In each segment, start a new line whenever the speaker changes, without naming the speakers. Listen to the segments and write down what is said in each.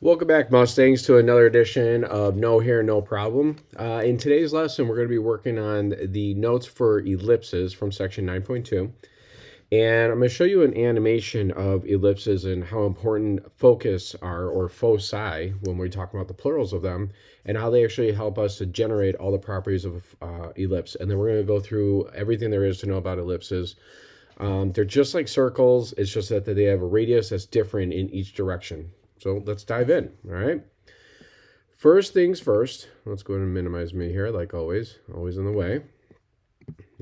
Welcome back, Mustangs, to another edition of No Hair, No Problem. In today's lesson, we're going to be working on the notes for ellipses from section 9.2. And I'm going to show you an animation of ellipses and how important focus are, or foci, when we talk about the plurals of them, and how they actually help us to generate all the properties of ellipse. And then we're going to go through everything there is to know about ellipses. They're just like circles. It's just that they have a radius that's different in each direction. So let's dive in, all right? First things first, let's go ahead and minimize me here, like always in the way.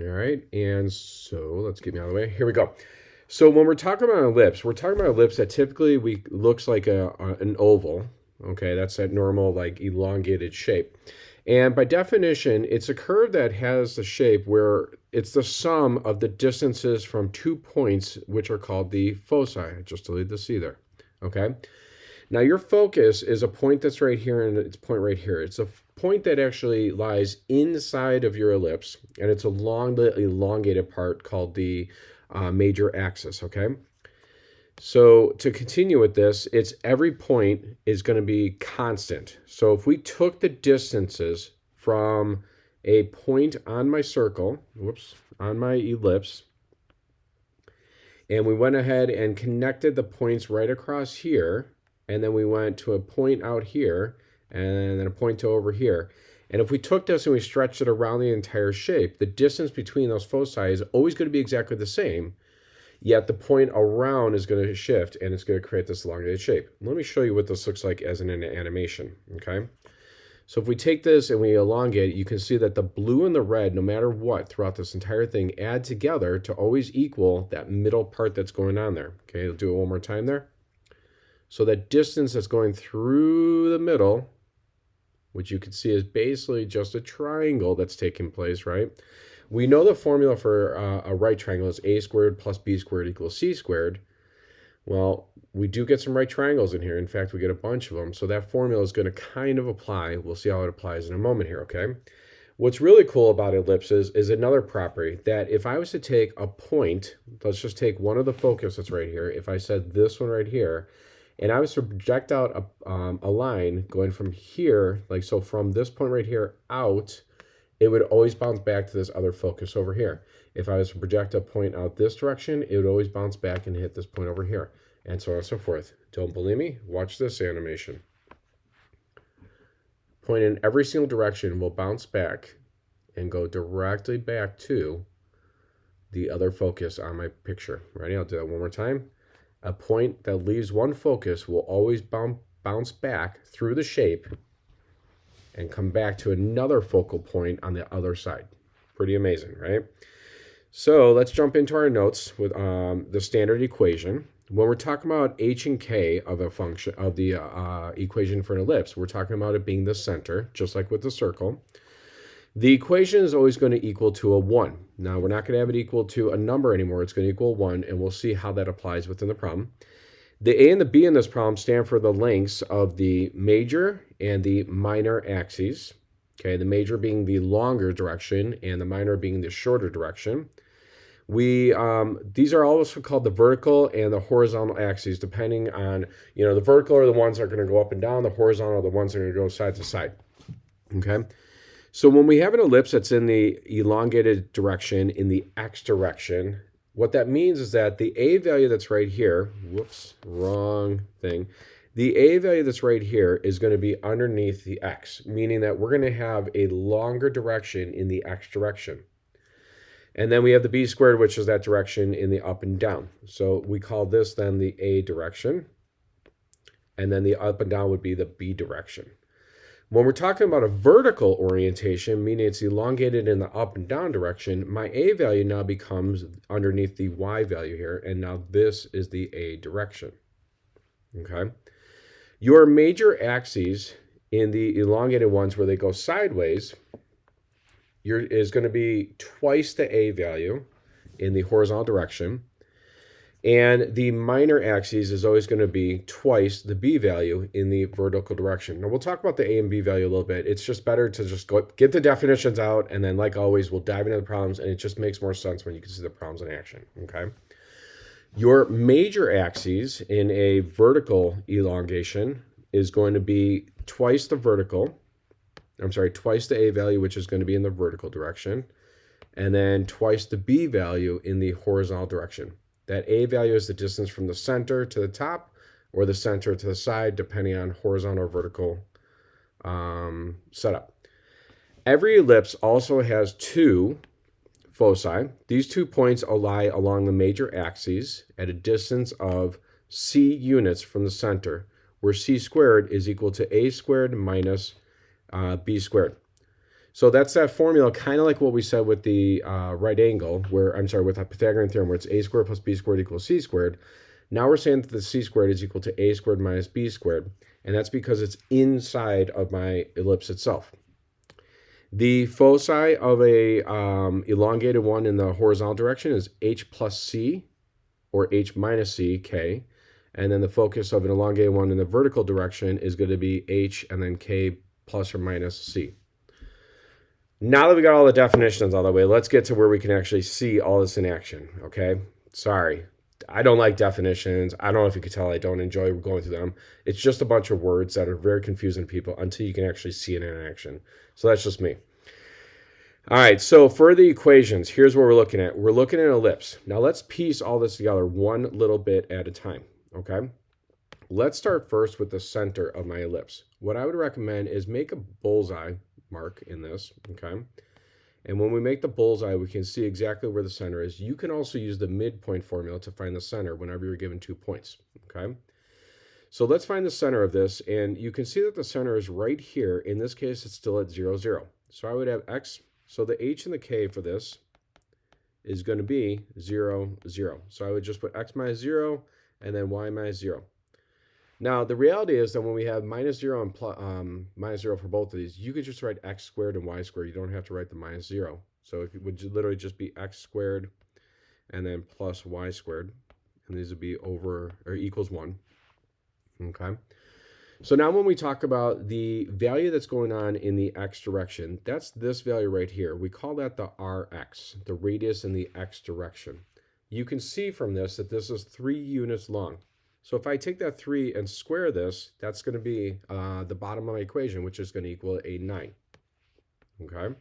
All right, and so let's get me out of the way. Here we go. So when we're talking about an ellipse, we're talking about an ellipse that typically looks like an oval. Okay, that's that normal, like, elongated shape. And by definition, it's a curve that has the shape where it's the sum of the distances from 2 points, which are called the foci. I just deleted the C there. Okay. Now your focus is a point that's right here and it's a point right here. It's a point that actually lies inside of your ellipse, and it's along the elongated part called the major axis, okay? So to continue with this, it's every point is going to be constant. So if we took the distances from a point on my circle, on my ellipse, and we went ahead and connected the points right across here, and then we went to a point out here, and then a point to over here. And if we took this and we stretched it around the entire shape, the distance between those foci is always going to be exactly the same, yet the point around is going to shift, and it's going to create this elongated shape. Let me show you what this looks like as an animation, okay? So if we take this and we elongate it, you can see that the blue and the red, no matter what, throughout this entire thing, add together to always equal that middle part that's going on there. Okay, I'll do it one more time there. So that distance that's going through the middle, which you can see is basically just a triangle that's taking place, right? We know the formula for a right triangle is a squared plus b squared equals c squared. Well, we do get some right triangles in here. In fact, we get a bunch of them. So that formula is going to kind of apply. We'll see how it applies in a moment here, okay? What's really cool about ellipses is another property that if I was to take a point, let's just take one of the focus that's right here. If I said this one right here, and I was to project out a line going from here, like so from this point right here out, it would always bounce back to this other focus over here. If I was to project a point out this direction, it would always bounce back and hit this point over here, and so on and so forth. Don't believe me? Watch this animation. Point in every single direction will bounce back and go directly back to the other focus on my picture. Ready? I'll do that one more time. A point that leaves one focus will always bounce back through the shape and come back to another focal point on the other side. Pretty amazing, right? So let's jump into our notes with the standard equation. When we're talking about h and k of a function of the equation for an ellipse, we're talking about it being the center, just like with the circle. The equation is always going to equal to a 1. Now, we're not going to have it equal to a number anymore. It's going to equal 1, and we'll see how that applies within the problem. The a and the b in this problem stand for the lengths of the major and the minor axes. Okay, the major being the longer direction and the minor being the shorter direction. These are also called the vertical and the horizontal axes, depending on, the vertical are the ones that are going to go up and down. The horizontal are the ones that are going to go side to side. Okay. So when we have an ellipse that's in the elongated direction, in the x direction, what that means is that the a value that's right here, wrong thing. The a value that's right here is going to be underneath the x, meaning that we're going to have a longer direction in the x direction. And then we have the b squared, which is that direction in the up and down. So we call this then the a direction. And then the up and down would be the b direction. When we're talking about a vertical orientation, meaning it's elongated in the up and down direction, my a value now becomes underneath the y value here, and now this is the a direction. Okay? Your major axes in the elongated ones where they go sideways is going to be twice the a value in the horizontal direction. And the minor axis is always going to be twice the b value in the vertical direction. Now, we'll talk about the a and b value a little bit. It's just better to just get the definitions out, and then, like always, we'll dive into the problems, and it just makes more sense when you can see the problems in action, okay? Your major axes in a vertical elongation is going to be twice the A value, which is going to be in the vertical direction, and then twice the B value in the horizontal direction. That A value is the distance from the center to the top or the center to the side, depending on horizontal or vertical setup. Every ellipse also has two foci. These 2 points lie along the major axes at a distance of c units from the center, where c squared is equal to a squared minus b squared. So that's that formula, kind of like what we said with the right angle, with the Pythagorean theorem, where it's a squared plus b squared equals c squared. Now we're saying that the c squared is equal to a squared minus b squared, and that's because it's inside of my ellipse itself. The foci of a elongated one in the horizontal direction is h plus c, or h minus c, k. And then the focus of an elongated one in the vertical direction is going to be h and then k plus or minus c. Now that we got all the definitions out of the way, let's get to where we can actually see all this in action, okay? Sorry, I don't like definitions. I don't know if you could tell I don't enjoy going through them. It's just a bunch of words that are very confusing to people until you can actually see it in action. So that's just me. All right, so for the equations, here's what we're looking at. We're looking at an ellipse. Now let's piece all this together one little bit at a time, okay? Let's start first with the center of my ellipse. What I would recommend is make a bullseye mark in this, okay? And when we make the bullseye, we can see exactly where the center is. You can also use the midpoint formula to find the center whenever you're given 2 points, okay? So let's find the center of this, and you can see that the center is right here. In this case, it's still at 0, 0. So I would have x, so the h and the k for this is going to be 0, 0. So I would just put x minus 0 and then y minus 0. Now, the reality is that when we have minus 0 and minus 0 for both of these, you could just write x squared and y squared. You don't have to write the minus 0. So it would literally just be x squared and then plus y squared. And these would be over or equals 1. Okay. So now when we talk about the value that's going on in the x direction, that's this value right here. We call that the rx, the radius in the x direction. You can see from this that this is 3 units long. So if I take that 3 and square this, that's going to be the bottom of my equation, which is going to equal a 9. Okay.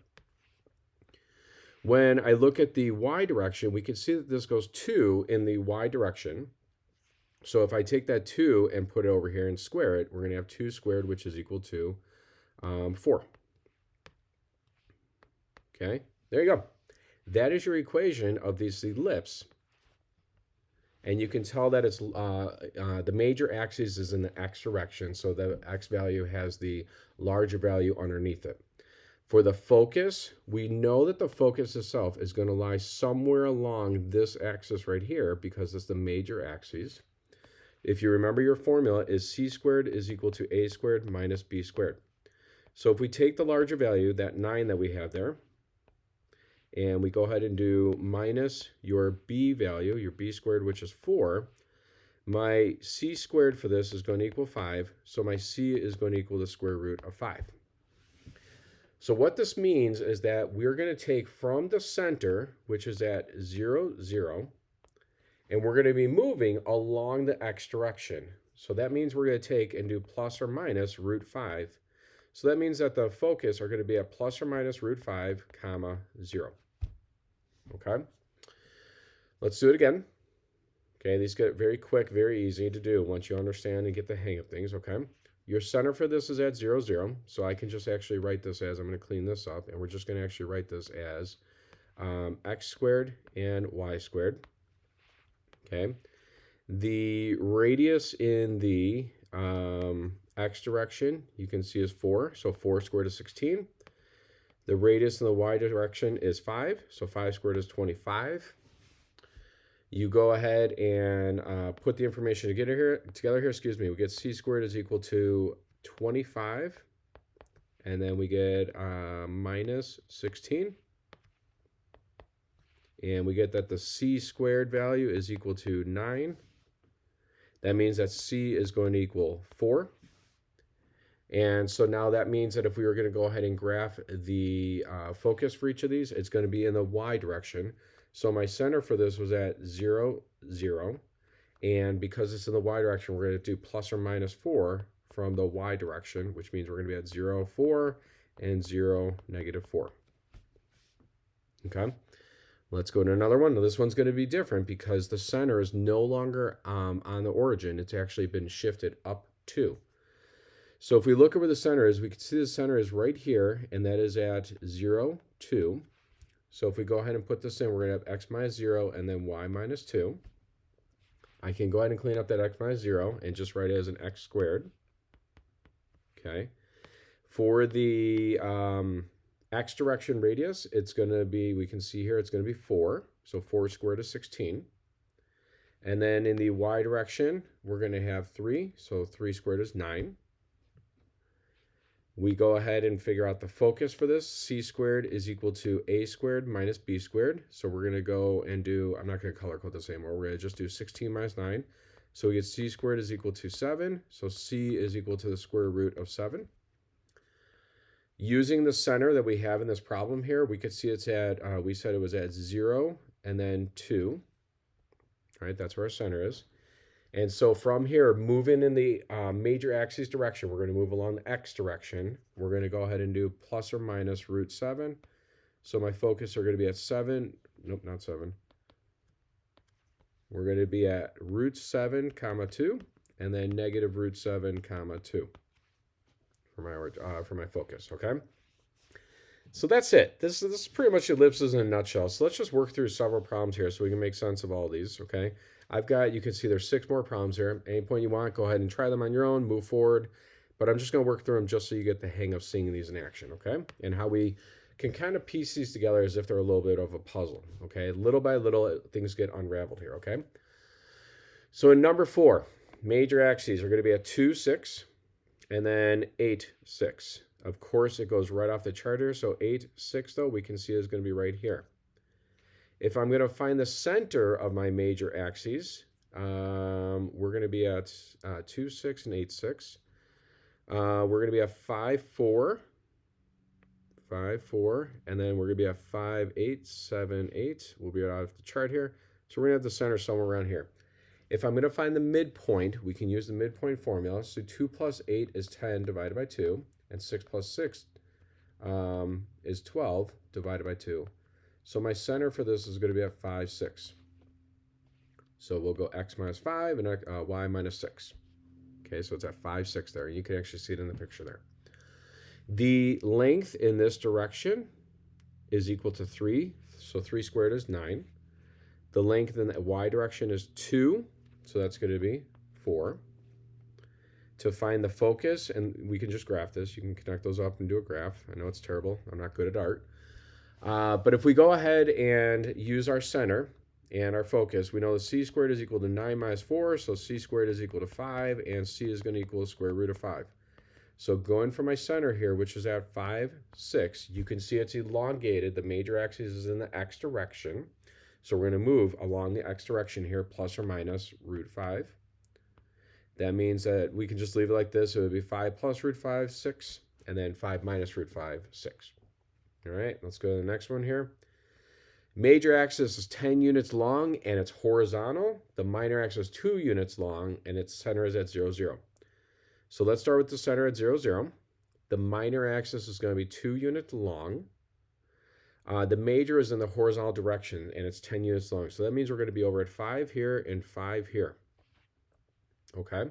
When I look at the y direction, we can see that this goes 2 in the y direction. So if I take that 2 and put it over here and square it, we're going to have 2 squared, which is equal to 4. Okay, there you go. That is your equation of this ellipse. And you can tell that it's the major axis is in the x direction, so the x value has the larger value underneath it. For the focus, we know that the focus itself is going to lie somewhere along this axis right here because it's the major axis. If you remember, your formula is c squared is equal to a squared minus b squared. So if we take the larger value, that 9 that we have there, and we go ahead and do minus your b value, your b squared, which is 4, my c squared for this is going to equal 5, so my c is going to equal the square root of 5. So what this means is that we're going to take from the center, which is at 0, 0, and we're going to be moving along the x direction. So that means we're going to take and do plus or minus root 5. So that means that the focus are going to be at plus or minus root 5, comma, 0. Okay? Let's do it again. Okay, these get very quick, very easy to do once you understand and get the hang of things, okay? Your center for this is at 0, 0. So I can just actually write this as, I'm going to clean this up, and we're just going to actually write this as x squared and y squared. Okay, the radius in the x direction, you can see is 4, so 4 squared is 16. The radius in the y direction is 5, so 5 squared is 25. You go ahead and put the information together here, we get c squared is equal to 25, and then we get minus 16. And we get that the c squared value is equal to 9. That means that c is going to equal 4. And so now that means that if we were going to go ahead and graph the focus for each of these, it's going to be in the y direction. So my center for this was at 0, 0. And because it's in the y direction, we're going to do plus or minus 4 from the y direction, which means we're going to be at 0, 4, and 0, -4. Okay, let's go to another one. Now, this one's going to be different because the center is no longer on the origin. It's actually been shifted up 2. So if we look at where the center is, we can see the center is right here, and that is at 0, 2. So if we go ahead and put this in, we're going to have x minus 0 and then y minus 2. I can go ahead and clean up that x minus 0 and just write it as an x squared. Okay. For the x direction radius, it's going to be, we can see here, it's going to be 4. So 4 squared is 16. And then in the y direction, we're going to have 3. So 3 squared is 9. We go ahead and figure out the focus for this. C squared is equal to a squared minus b squared. So we're going to go and do, I'm not going to color code this anymore. We're going to just do 16 minus 9. So we get c squared is equal to 7. So c is equal to the square root of 7. Using the center that we have in this problem here, we could see it's at, we said it was at 0 and then 2. All right, that's where our center is. And so from here, moving in the major axis direction, we're going to move along the x direction. We're going to go ahead and do plus or minus root 7. So my focus are going to be at 7. Nope, not 7. We're going to be at root 7, comma 2, and then negative root 7, comma 2 for my focus, okay? So that's it. This is pretty much ellipses in a nutshell. So let's just work through several problems here so we can make sense of all these, okay? You can see there's 6 more problems here. Any point you want, go ahead and try them on your own, move forward. But I'm just going to work through them just so you get the hang of seeing these in action, okay? And how we can kind of piece these together as if they're a little bit of a puzzle, okay? Little by little, things get unraveled here, okay? So in number 4, major axes are going to be at 2, 6, and then 8, 6. Of course, it goes right off the chart here. So 8, 6, though, we can see is going to be right here. If I'm going to find the center of my major axes, we're going to be at 2, 6, and 8, 6. We're going to be at 5, 4, 5, 4, and then we're going to be at 5, 8, 7, 8. We'll be right off the chart here. So we're going to have the center somewhere around here. If I'm going to find the midpoint, we can use the midpoint formula. So 2 plus 8 is 10 divided by 2, and 6 plus 6 is 12 divided by 2. So my center for this is going to be at 5, 6. So we'll go x minus 5 and y minus 6. Okay, so it's at 5, 6 there. You can actually see it in the picture there. The length in this direction is equal to 3. So 3 squared is 9. The length in the y direction is 2. So that's going to be 4. To find the focus, and we can just graph this. You can connect those up and do a graph. I know it's terrible. I'm not good at art. But if we go ahead and use our center and our focus, we know that c squared is equal to 9 minus 4, so c squared is equal to 5, and c is going to equal the square root of 5. So going for my center here, which is at 5, 6, you can see it's elongated. The major axis is in the x direction. So we're going to move along the x direction here, plus or minus root 5. That means that we can just leave it like this. It would be 5 plus root 5, 6, and then 5 minus root 5, 6. All right, let's go to the next one here. Major axis is 10 units long, and it's horizontal. The minor axis is 2 units long, and its center is at 0, 0. So let's start with the center at 0, 0. The minor axis is going to be 2 units long. The major is in the horizontal direction, and it's 10 units long. So that means we're going to be over at 5 here and 5 here. Okay,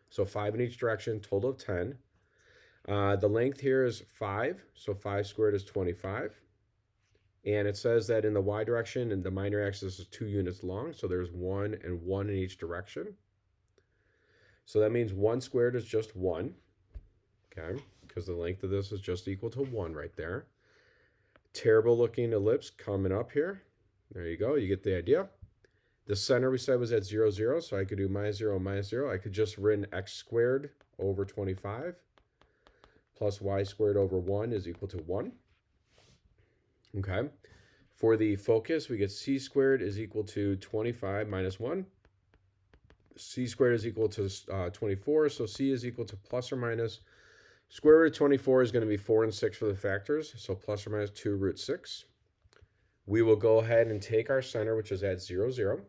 so 5 in each direction, total of 10. The length here is 5, so 5 squared is 25. And it says that in the y direction, and the minor axis is 2 units long, so there's 1 and 1 in each direction. So that means 1 squared is just 1, okay, because the length of this is just equal to 1 right there. Terrible looking ellipse coming up here. There you go, you get the idea. The center we said was at 0, 0, so I could do minus 0, minus 0. I could just written x squared over 25 plus y squared over 1 is equal to 1. Okay. For the focus, we get c squared is equal to 25 minus 1. C squared is equal to 24, so c is equal to plus or minus. Square root of 24 is going to be 4 and 6 for the factors, so plus or minus 2 root 6. We will go ahead and take our center, which is at 0, 0.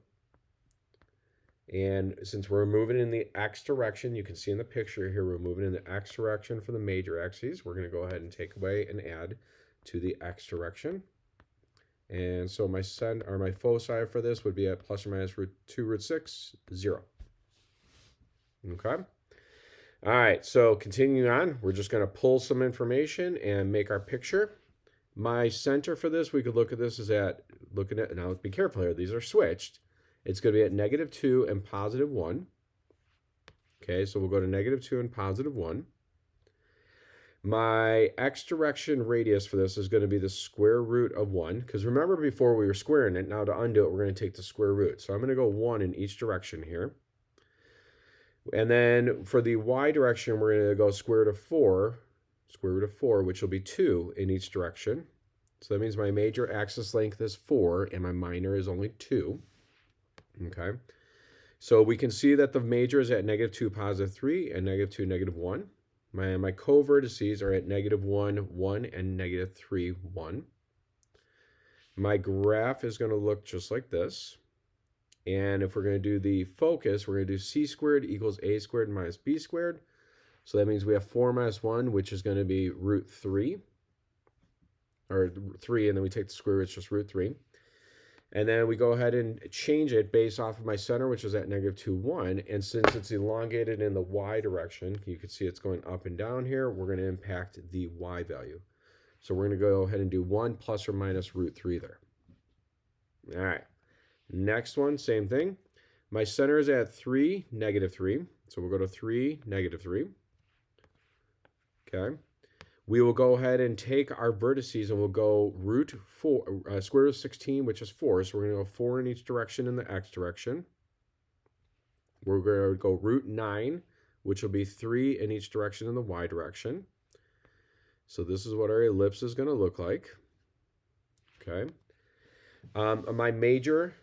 And since we're moving in the x direction, you can see in the picture here, we're moving in the x direction for the major axes. We're going to go ahead and take away and add to the x direction. And so my foci for this would be at plus or minus root 2 root 6, 0. Okay. All right, so continuing on, we're just going to pull some information and make our picture. My center for this, we could look at this as now be careful here, these are switched. It's going to be at -2 and +1. Okay, so we'll go to -2 and +1. My x direction radius for this is going to be the square root of 1, because remember before we were squaring it, now to undo it, we're going to take the square root. So I'm going to go 1 in each direction here. And then for the y direction, we're going to go square root of 4, which will be 2 in each direction. So that means my major axis length is 4 and my minor is only 2. Okay. So we can see that the major is at -2, +3, and -2, -1. My co-vertices are at -1, 1, and -3, 1. My graph is going to look just like this. And if we're going to do the focus, we're going to do c squared equals a squared minus b squared. So that means we have 4 minus 1, which is going to be root 3. Or 3, and then we take the square root, it's just root 3. And then we go ahead and change it based off of my center, which is at -2, 1. And since it's elongated in the y direction, you can see it's going up and down here, we're going to impact the y value. So we're going to go ahead and do 1 plus or minus root 3 there. All right. Next one, same thing. My center is at 3, -3. So we'll go to 3, -3. Okay. We will go ahead and take our vertices and we'll go square root of 16, which is 4. So we're going to go 4 in each direction in the x direction. We're going to go root 9, which will be 3 in each direction in the y direction. So this is what our ellipse is going to look like. Okay. My major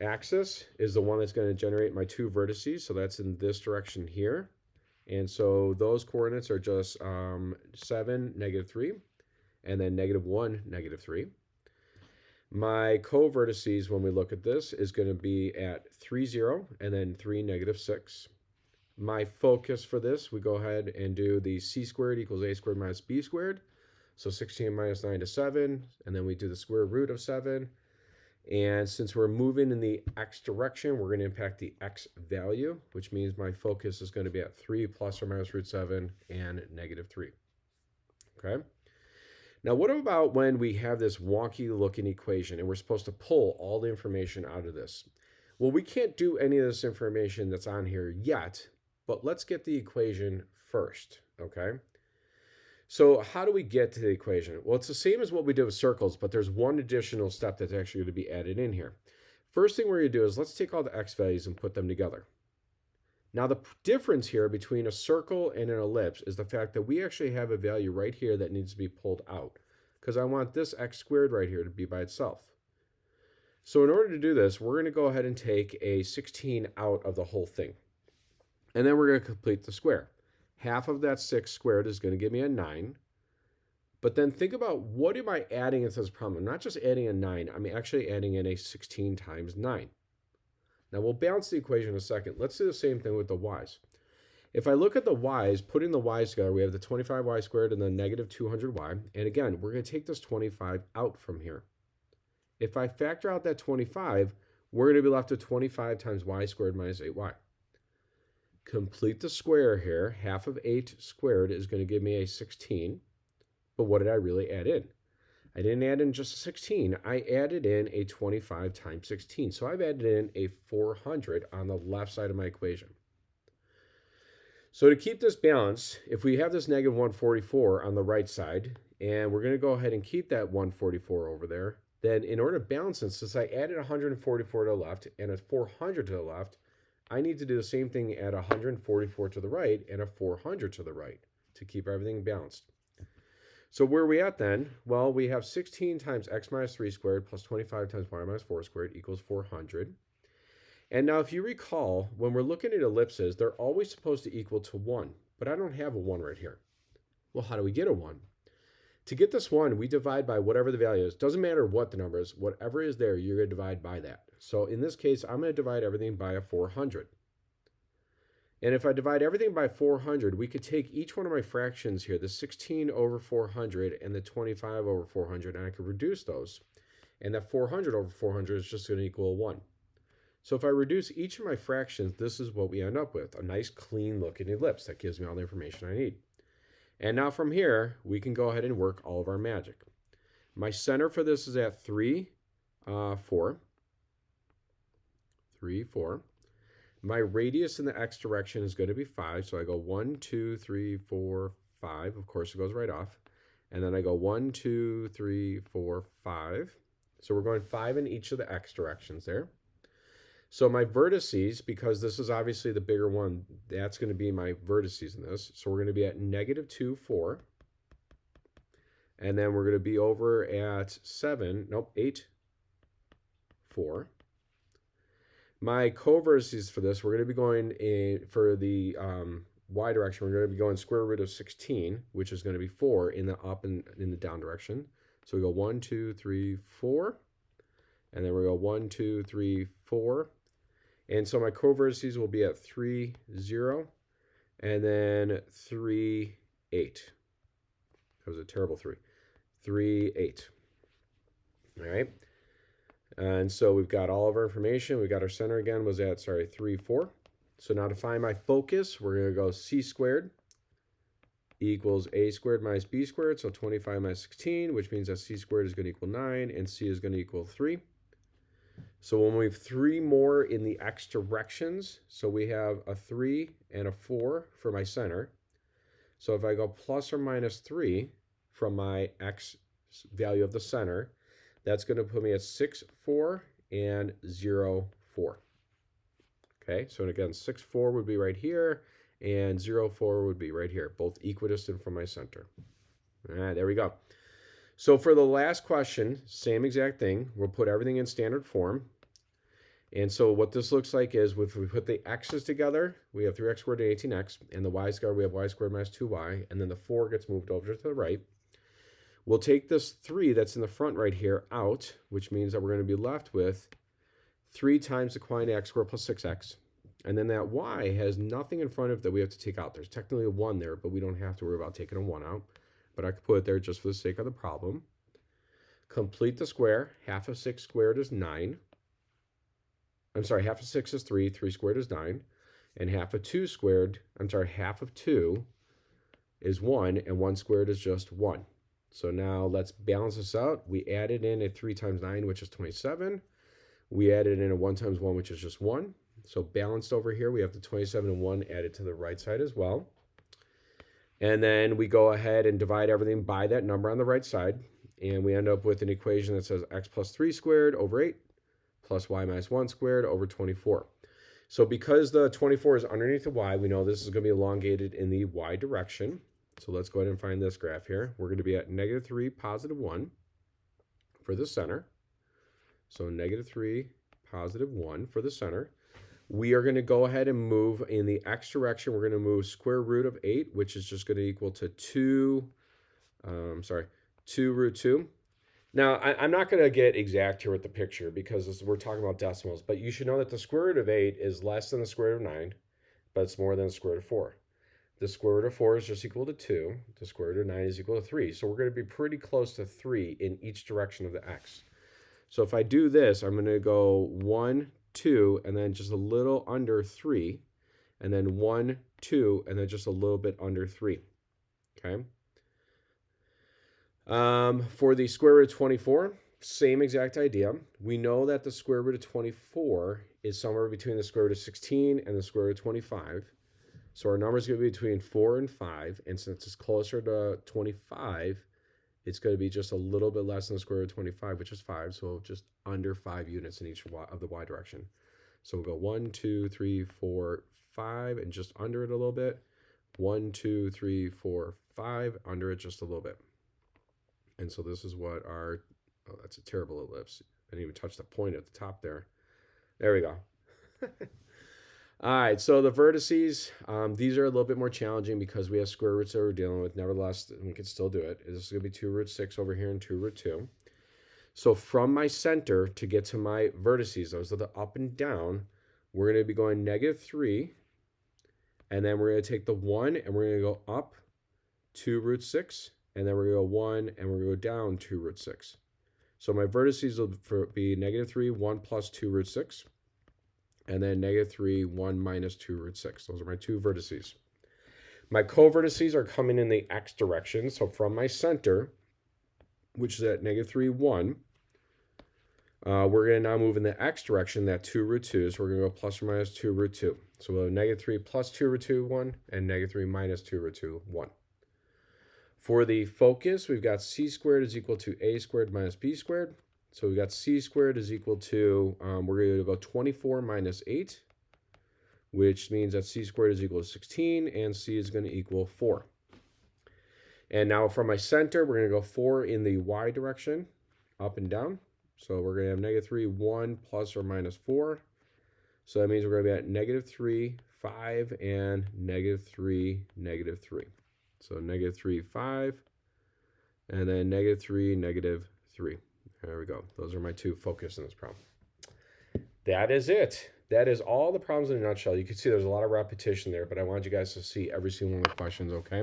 axis is the one that's going to generate my 2 vertices. So that's in this direction here. And so those coordinates are just 7, -3, and then -1, -3. My co-vertices, when we look at this, is going to be at 3, 0, and then 3, -6. My focus for this, we go ahead and do the c squared equals a squared minus b squared. So 16 minus 9 is 7, and then we do the square root of 7. And since we're moving in the x direction, we're going to impact the x value, which means my focus is going to be at 3 plus or minus root 7 and -3. Okay. Now, what about when we have this wonky looking equation and we're supposed to pull all the information out of this? Well, we can't do any of this information that's on here yet, but let's get the equation first. Okay. So how do we get to the equation? Well, it's the same as what we did with circles, but there's one additional step that's actually going to be added in here. First thing we're going to do is let's take all the x values and put them together. Now, the difference here between a circle and an ellipse is the fact that we actually have a value right here that needs to be pulled out, because I want this x squared right here to be by itself. So in order to do this, we're going to go ahead and take a 16 out of the whole thing. And then we're going to complete the square. Half of that 6 squared is going to give me a 9. But then think about, what am I adding into this problem? I'm not just adding a 9. I'm actually adding in a 16 times 9. Now, we'll balance the equation in a second. Let's do the same thing with the y's. If I look at the y's, putting the y's together, we have the 25y squared and the -200y. And again, we're going to take this 25 out from here. If I factor out that 25, we're going to be left with 25 times y squared minus 8y. Complete the square here. Half of 8 squared is going to give me a 16. But what did I really add in? I didn't add in just a 16. I added in a 25 times 16. So I've added in a 400 on the left side of my equation. So to keep this balanced, if we have this -144 on the right side, and we're going to go ahead and keep that 144 over there, then in order to balance it, since I added 144 to the left and a 400 to the left, I need to do the same thing at 144 to the right and a 400 to the right to keep everything balanced. So where are we at then? Well, we have 16 times x minus 3 squared plus 25 times y minus 4 squared equals 400. And now if you recall, when we're looking at ellipses, they're always supposed to equal to 1. But I don't have a 1 right here. Well, how do we get a 1? To get this 1, we divide by whatever the value is. Doesn't matter what the number is. Whatever is there, you're going to divide by that. So in this case, I'm going to divide everything by a 400. And if I divide everything by 400, we could take each one of my fractions here, the 16 over 400 and the 25 over 400, and I could reduce those. And that 400 over 400 is just going to equal 1. So if I reduce each of my fractions, this is what we end up with, a nice clean looking ellipse that gives me all the information I need. And now from here, we can go ahead and work all of our magic. My center for this is at 3, 4. 3, 4. My radius in the x direction is going to be 5. So I go 1, 2, 3, 4, 5. Of course, it goes right off. And then I go 1, 2, 3, 4, 5. So we're going 5 in each of the x directions there. So my vertices, because this is obviously the bigger one, that's going to be my vertices in this. So we're going to be at negative 2, 4. And then we're going to be over at 8, 4. My covertices for this, we're going to be going for the y direction, we're going to be going square root of 16, which is going to be 4 in the up and in the down direction. So we go 1, 2, 3, 4. And then we go 1, 2, 3, 4. And so my covertices will be at 3, 0. And then 3, 8. That was a terrible 3. 3, 8. All right. And so we've got all of our information. We got our center again was at, 3, 4. So now to find my focus, we're going to go c squared equals a squared minus b squared. So 25 minus 16, which means that c squared is going to equal 9 and c is going to equal 3. So when we have 3 more in the x directions, so we have a 3 and a 4 for my center. So if I go plus or minus 3 from my x value of the center, that's going to put me at 6, 4 and 0, 4. Okay, so again, 6, 4 would be right here, and 0, 4 would be right here, both equidistant from my center. All right, there we go. So for the last question, same exact thing. We'll put everything in standard form. And so what this looks like is if we put the x's together, we have 3x squared and 18x, and the y squared, we have y squared minus 2y, and then the 4 gets moved over to the right. We'll take this 3 that's in the front right here out, which means that we're going to be left with 3 times the quantity x squared plus 6x. And then that y has nothing in front of it that we have to take out. There's technically a 1 there, but we don't have to worry about taking a 1 out. But I could put it there just for the sake of the problem. Complete the square. Half of 6 squared is 9. I'm sorry, half of 6 is 3. 3 squared is 9. And half of 2 squared, half of 2 is 1, and 1 squared is just 1. So now let's balance this out. We added in a 3 times 9, which is 27. We added in a 1 times 1, which is just 1. So balanced over here, we have the 27 and 1 added to the right side as well. And then we go ahead and divide everything by that number on the right side. And we end up with an equation that says x plus 3 squared over 8 plus y minus 1 squared over 24. So because the 24 is underneath the y, we know this is going to be elongated in the y direction. So let's go ahead and find this graph here. We're going to be at negative 3, positive 1 for the center. So negative 3, positive 1 for the center. We are going to go ahead and move in the x direction. We're going to move square root of 8, which is just going to equal to 2 root 2. Now, I'm not going to get exact here with the picture because we're talking about decimals, but you should know that the square root of 8 is less than the square root of 9, but it's more than the square root of 4. The square root of 4 is just equal to 2. The square root of 9 is equal to 3. So we're going to be pretty close to 3 in each direction of the x. So if I do this, I'm going to go 1, 2, and then just a little under 3, and then 1, 2, and then just a little bit under 3. Okay. For the square root of 24, same exact idea. We know that the square root of 24 is somewhere between the square root of 16 and the square root of 25. So our number is going to be between 4 and 5, and since it's closer to 25, it's going to be just a little bit less than the square root of 25, which is 5, so just under 5 units in each of the y direction. So we'll go 1, 2, 3, 4, 5, and just under it a little bit. 1, 2, 3, 4, 5, under it just a little bit. And so this is what our, oh, that's a terrible ellipse. I didn't even touch the point at the top there. There we go. All right, so the vertices, these are a little bit more challenging because we have square roots that we're dealing with. Nevertheless, we can still do it. This is going to be 2 root 6 over here and 2 root 2. So from my center to get to my vertices, those are the up and down, we're going to be going -3. And then we're going to take the 1 and we're going to go up 2 root 6. And then we're going to go 1 and we're going to go down 2 root 6. So my vertices will be -3, 1 plus 2 root 6. And then -3, 1 minus 2 root 6. Those are my two vertices. My co-vertices are coming in the x direction. So from my center, which is at -3, 1, we're going to now move in the x direction, that 2 root 2. So we're going to go plus or minus 2 root 2. So we'll have -3 plus 2 root 2, 1, and -3 minus 2 root 2, 1. For the focus, we've got c squared is equal to a squared minus b squared. So we've got c squared is equal to, we're going to go 24 minus 8, which means that c squared is equal to 16, and c is going to equal 4. And now from my center, we're going to go 4 in the y direction, up and down. So we're going to have -3, 1, plus or minus 4. So that means we're going to be at -3, 5, and -3, -3. So -3, 5, and then -3, -3. There we go. Those are my two focus in this problem. That is it. That is all the problems in a nutshell. You can see there's a lot of repetition there, but I wanted you guys to see every single one of the questions, okay?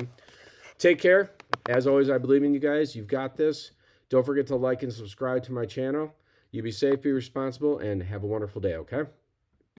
Take care. As always, I believe in you guys. You've got this. Don't forget to like and subscribe to my channel. You be safe, be responsible, and have a wonderful day, okay?